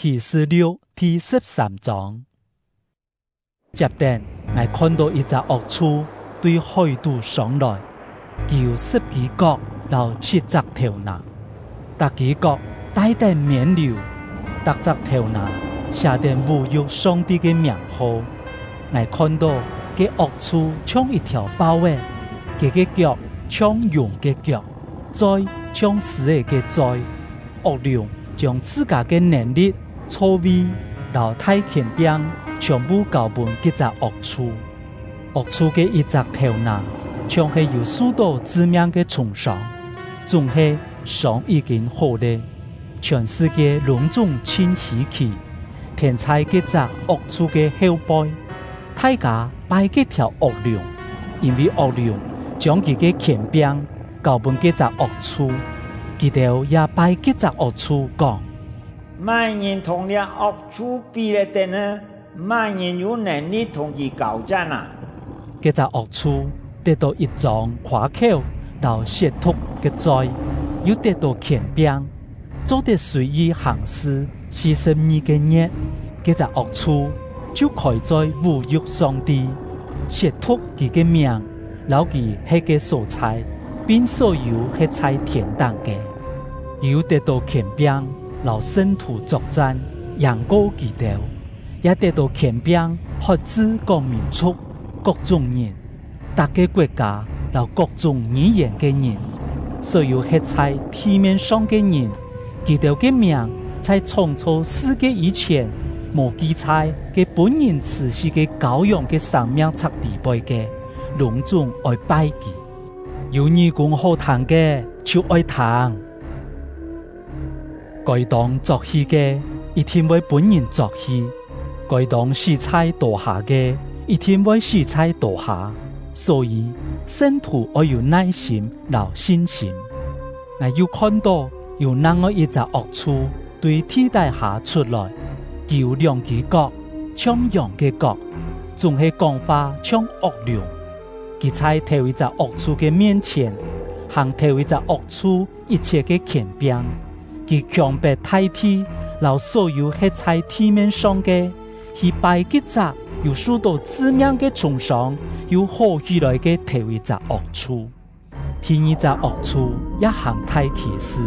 启示录第13章。接着，我看到一只恶畜对海渡上来，有10支角和7隻頭拿，每支角帶點面流，每隻頭拿寫點侮辱上帝嘅名號。我看到嘅惡畜像一條豹尾，佢嘅腳像羊嘅腳，嘴像獅嘅嘴。惡龍將自家嘅能力、錯位和大權柄全部交俾這隻惡畜。惡畜嘅一隻頭拿，像係有許多致命嘅創傷，總係傷已經好咧。全世界隆重稱稀奇，天才這隻惡畜嘅後背，大家拜這條惡龍，因為惡龍將佢嘅權柄交俾這隻惡畜。佢哋也拜這隻惡畜講：萬人同了惡畜比了的呢？萬人有能力同佢交戰啊！這隻惡畜得到一張誇口到褻瀆嘅罪，又得到權柄，做得隨意行事，42嘅日，這隻惡畜就可以在侮辱上帝，褻瀆佢嘅名，留佢迄個所在，並所有迄在天堂嘅，又得到權柄，留聖徒作戰，贏過佢哋，也得到權柄，學知各民族、各種人、各個國家、留各種語言嘅人，所有迄在地面上嘅人，佢哋嘅名在創造世界以前，無記載嘅本人慈禧嘅羔羊嘅生命冊地背嘅，隆重愛拜佢。有義工好談嘅就愛談，該當作戲嘅一定為本人作戲，該當死在墮下嘅一定為死在墮下。所以聖徒愛有耐心和信心。我又看到有那麼一隻惡畜對天底下出來，有2支角，像羊嘅角，總係講話像惡龍。佢在頭一隻惡畜嘅面前，行頭一隻惡畜一切嘅權柄，佢強迫代替，留所有喺在地面上嘅，去拜這隻有許多致命嘅創傷，有好起來嘅頭一隻惡畜。第二隻惡畜也行大奇事，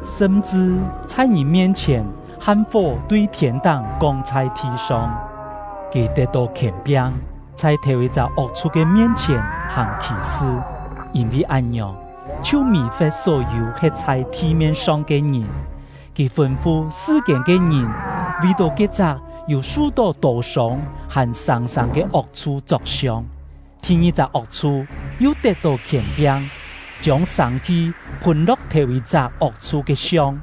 甚至在你面前喊火對天堂降在地上，佢得到權柄，在頭一隻惡畜嘅面前行奇事，因為安樣就迷惑所有喺在地面上嘅人，佢吩咐世間嘅人為到這隻有許多刀傷和生生嘅惡畜作傷。第二隻惡畜又得到權柄，將生氣噴落頭一隻惡畜嘅傷，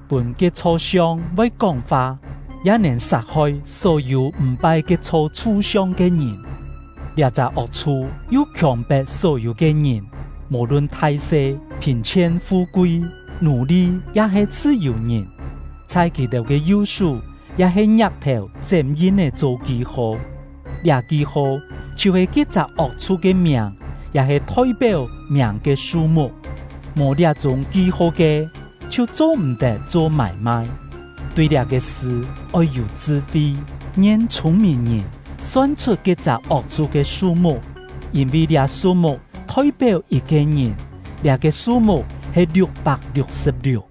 本嘅錯傷為講話，也能殺害所有唔拜嘅錯處傷嘅人。這隻惡畜又強迫所有嘅人，無論大小、貧賤、富貴、奴隸，也係自由人，在佢哋嘅優勢，也係額頭zem印嘅做記號。這記號就是這隻惡畜嘅名，也係代表名嘅數目。冇這種記號嘅，就做唔得做買賣。對這個事，愛有智慧、念聰明人算出這隻惡畜嘅數目，因為這數目代表一個人，這個數目係666。